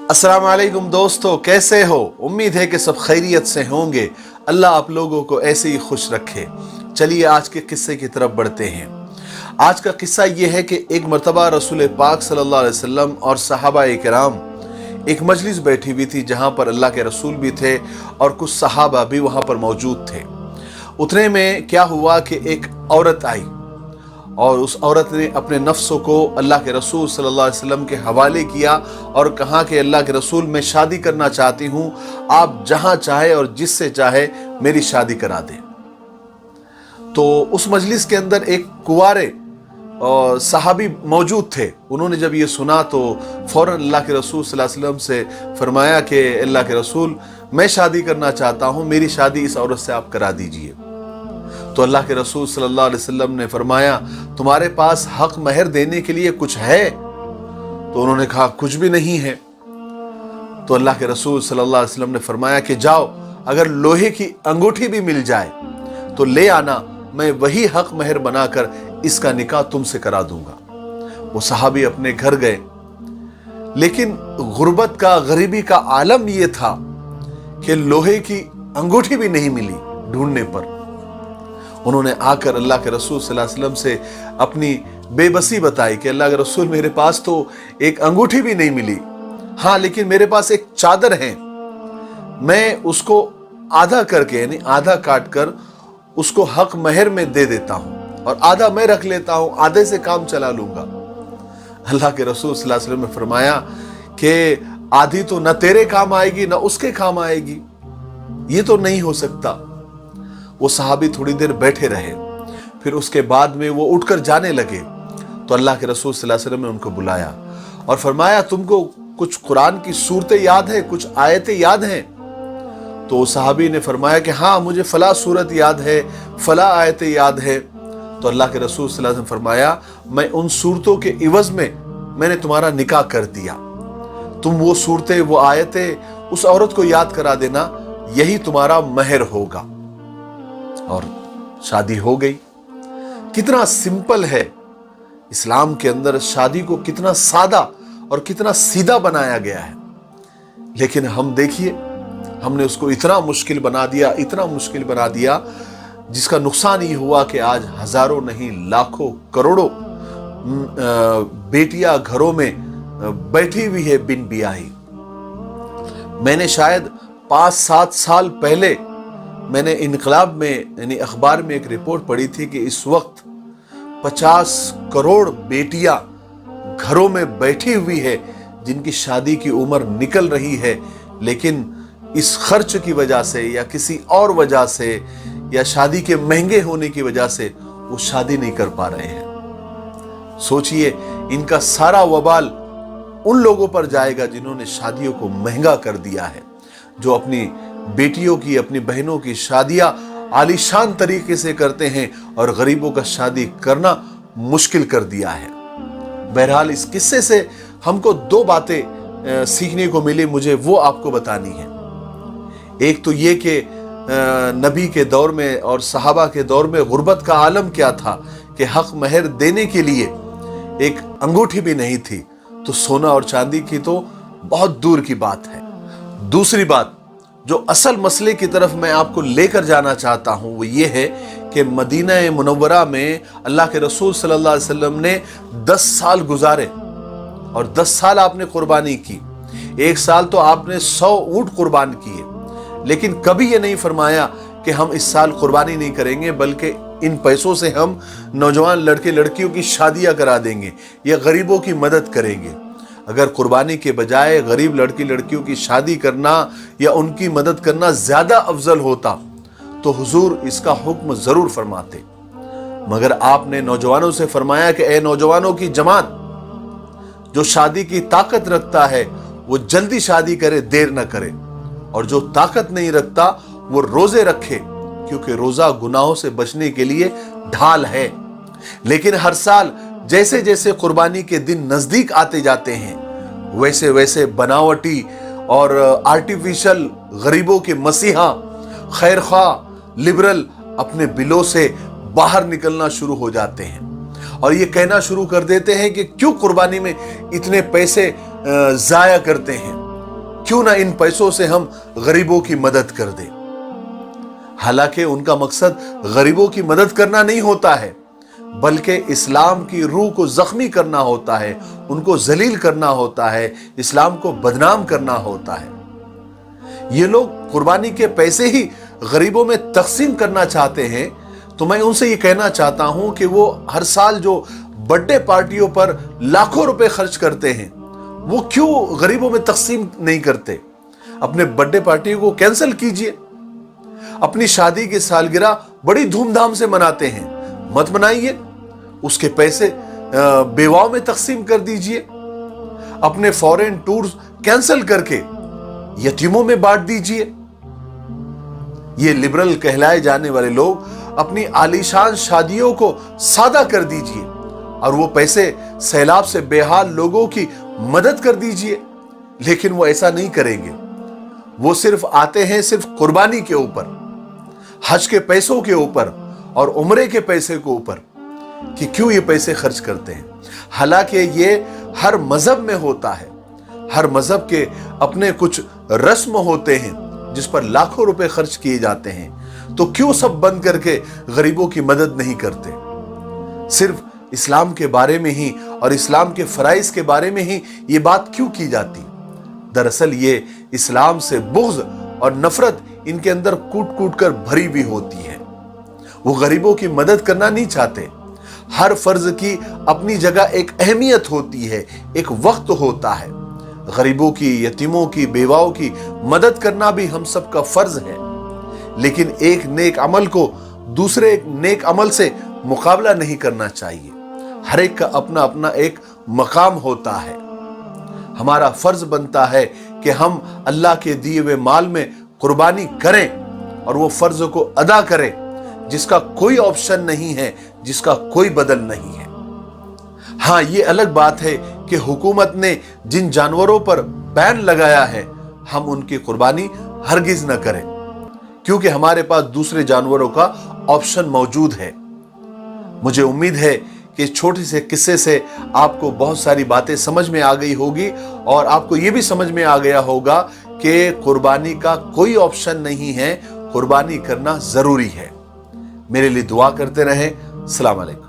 अस्सलाम वालेकुम दोस्तों, कैसे हो? उम्मीद है कि सब खैरियत से होंगे। अल्लाह आप लोगों को ऐसे ही खुश रखे। चलिए आज के किस्से की तरफ बढ़ते हैं। आज का किस्सा ये है कि एक मर्तबा रसूल पाक सल्लल्लाहु अलैहि वसल्लम और सहाबा किराम एक मजलिस बैठी हुई थी जहां पर अल्लाह के रसूल भी थे और कुछ सहाबा भी वहां पर मौजूद थे। उतने में क्या हुआ कि एक औरत आई और उस औरत ने अपने नफ्सों को अल्लाह के रसूल सल्लल्लाहु अलैहि वसल्लम के हवाले किया और कहा कि अल्लाह के रसूल, मैं शादी करना चाहती हूँ, आप जहाँ चाहे और जिससे चाहे मेरी शादी करा दें। तो उस मजलिस के अंदर एक कुंवारे और सहाबी मौजूद थे। उन्होंने जब ये सुना तो फौरन अल्लाह के रसूल सल्लल्लाहु अलैहि वसल्लम से फरमाया कि अल्लाह के रसूल, मैं शादी करना चाहता हूँ, मेरी शादी इस औरत से आप करा दीजिए। तो अल्लाह के रसूल सल्लल्लाहु अलैहि वसल्लम ने फरमाया, तुम्हारे पास हक महर देने के लिए कुछ है? तो उन्होंने कहा, कुछ भी नहीं है। तो अल्लाह के रसूल सल्लल्लाहु अलैहि वसल्लम ने फरमाया कि जाओ, अगर लोहे की अंगूठी भी मिल जाए तो ले आना, मैं वही हक महर बनाकर इसका निकाह तुमसे करा दूंगा। वो सहाबी अपने घर गए, लेकिन गुर्बत का, गरीबी का आलम यह था कि लोहे की अंगूठी भी नहीं मिली। ढूंढने पर उन्होंने आकर अल्लाह के रसूल सल्लल्लाहु अलैहि वसल्लम से अपनी बेबसी बताई कि अल्लाह के रसूल, मेरे पास तो एक अंगूठी भी नहीं मिली, हाँ लेकिन मेरे पास एक चादर है, मैं उसको आधा करके यानी आधा काट कर उसको हक महर में दे देता हूं और आधा मैं रख लेता हूं, आधे से काम चला लूंगा। अल्लाह के रसूल सल्लल्लाहु अलैहि वसल्लम ने फरमाया कि आधी तो न तेरे काम आएगी न उसके काम आएगी, ये तो नहीं हो सकता। वो सहाबी थोड़ी देर बैठे रहे, फिर उसके बाद में वो उठकर जाने लगे। तो अल्लाह के रसूल सल्लल्लाहु अलैहि वसल्लम ने उनको बुलाया और फरमाया, तुमको कुछ कुरान की सूरतें याद है, कुछ आयतें याद हैं? तो सहाबी ने फरमाया कि हाँ, मुझे फला सूरत याद है, फला आयतें याद है। तो अल्लाह के रसूल सल्लल्लाहु अलैहि वसल्लम फरमाया, मैं उन सूरतों के इवज में मैंने तुम्हारा निकाह कर दिया। तुम वो सूरतें, वो आयतें उस औरत को याद करा देना, यही तुम्हारा महर होगा। और शादी हो गई। कितना सिंपल है इस्लाम के अंदर, शादी को कितना सादा और कितना सीधा बनाया गया है। लेकिन हम देखिए, हमने उसको इतना मुश्किल बना दिया, इतना मुश्किल बना दिया, जिसका नुकसान ये हुआ कि आज हजारों नहीं लाखों करोड़ों बेटियां घरों में बैठी हुई है बिन बियाही। मैंने शायद 5-7 साल पहले मैंने इनकलाब में यानी अखबार में एक रिपोर्ट पढ़ी थी कि इस वक्त 50 करोड़ बेटियां घरों में बैठी हुई है जिनकी शादी की उम्र निकल रही है, लेकिन इस खर्च की वजह से या किसी और वजह से या शादी के महंगे होने की वजह से वो शादी नहीं कर पा रहे हैं। सोचिए, इनका सारा वबाल उन लोगों पर जाएगा जिन्होंने शादियों को महंगा कर दिया है, जो अपनी बेटियों की, अपनी बहनों की शादियां आलीशान तरीके से करते हैं और गरीबों का शादी करना मुश्किल कर दिया है। बहरहाल इस किस्से से हमको 2 बातें सीखने को मिली, मुझे वो आपको बतानी है। एक तो ये कि नबी के दौर में और सहाबा के दौर में गुर्बत का आलम क्या था कि हक महर देने के लिए एक अंगूठी भी नहीं थी, तो सोना और चांदी की तो बहुत दूर की बात है। दूसरी बात, जो असल मसले की तरफ मैं आपको लेकर जाना चाहता हूं, वो ये है कि मदीना मुनव्वरा में अल्लाह के रसूल सल्लल्लाहु अलैहि वसल्लम ने 10 साल गुजारे और 10 साल आपने कुर्बानी की। 1 साल तो आपने 100 ऊंट कुर्बान किए, लेकिन कभी ये नहीं फरमाया कि हम इस साल कुर्बानी नहीं करेंगे, बल्कि इन पैसों से हम नौजवान लड़के लड़कियों की शादियां करा देंगे या गरीबों की मदद करेंगे। अगर कुर्बानी के बजाय गरीब लड़की लड़कियों की शादी करना या उनकी मदद करना ज्यादा अफजल होता तो हुजूर इसका हुक्म जरूर फरमाते, मगर आपने नौजवानों से फरमाया कि ए नौजवानों की जमात, जो शादी की ताकत रखता है वो जल्दी शादी करे, देर न करे, और जो ताकत नहीं रखता वो रोजे रखे, क्योंकि रोजा गुनाहों से बचने के लिए ढाल है। लेकिन हर साल जैसे जैसे कुर्बानी के दिन नजदीक आते जाते हैं, वैसे वैसे बनावटी और आर्टिफिशियल गरीबों के मसीहा, खैर ख्वाह, लिबरल अपने बिलों से बाहर निकलना शुरू हो जाते हैं और ये कहना शुरू कर देते हैं कि क्यों कुर्बानी में इतने पैसे जाया करते हैं। क्यों ना इन पैसों से हम गरीबों की मदद कर दें। हालांकि उनका मकसद गरीबों की मदद करना नहीं होता है, बल्कि इस्लाम की रूह को जख्मी करना होता है, उनको जलील करना होता है, इस्लाम को बदनाम करना होता है। ये लोग कुर्बानी के पैसे ही गरीबों में तकसीम करना चाहते हैं, तो मैं उनसे ये कहना चाहता हूं कि वो हर साल जो बर्थडे पार्टियों पर लाखों रुपए खर्च करते हैं, वो क्यों गरीबों में तकसीम नहीं करते। अपने बर्थडे पार्टी को कैंसिल कीजिए। अपनी शादी की सालगिरह बड़ी धूमधाम से मनाते हैं, मत मनाइए। उसके पैसे बेवाओं में तकसीम कर दीजिए। अपने फॉरेन टूर्स कैंसिल करके यतीमों में बांट दीजिए। ये लिबरल कहलाए जाने वाले लोग अपनी आलीशान शादियों को सादा कर दीजिए और वो पैसे सैलाब से बेहाल लोगों की मदद कर दीजिए। लेकिन वो ऐसा नहीं करेंगे। वो सिर्फ आते हैं सिर्फ कुर्बानी के ऊपर, हज के पैसों के ऊपर और उम्रे के पैसे के ऊपर, कि क्यों ये पैसे खर्च करते हैं। हालांकि ये हर मजहब में होता है। हर मजहब के अपने कुछ रस्म होते हैं जिस पर लाखों रुपए खर्च किए जाते हैं। तो क्यों सब बंद करके गरीबों की मदद नहीं करते। सिर्फ इस्लाम के बारे में ही और इस्लाम के फराइज के बारे में ही ये बात क्यों की जाती। दरअसल ये इस्लाम से बुग़्ज़ और नफरत इनके अंदर कूट कूट कर भरी हुई होती है। वो गरीबों की मदद करना नहीं चाहते। हर फर्ज की अपनी जगह एक अहमियत होती है, एक वक्त होता है। गरीबों की, यतीमों की, बेवाओं की मदद करना भी हम सबका फर्ज है। लेकिन एक नेक अमल को दूसरे एक नेक अमल से मुकाबला नहीं करना चाहिए। हर एक का अपना अपना एक मकाम होता है। हमारा फर्ज बनता है कि हम अल्लाह के दिए हुए माल में कुर्बानी करें और वो फर्ज को अदा करें, जिसका कोई ऑप्शन नहीं है, जिसका कोई बदल नहीं है। हाँ, ये अलग बात है कि हुकूमत ने जिन जानवरों पर बैन लगाया है, हम उनकी कुर्बानी हरगिज न करें, क्योंकि हमारे पास दूसरे जानवरों का ऑप्शन मौजूद है। मुझे उम्मीद है कि इस छोटे से किस्से से आपको बहुत सारी बातें समझ में आ गई होगी और आपको यह भी समझ में आ गया होगा कि कुर्बानी का कोई ऑप्शन नहीं है, कुर्बानी करना जरूरी है। मेरे लिए दुआ करते रहें। अस्सलाम वालेकुम।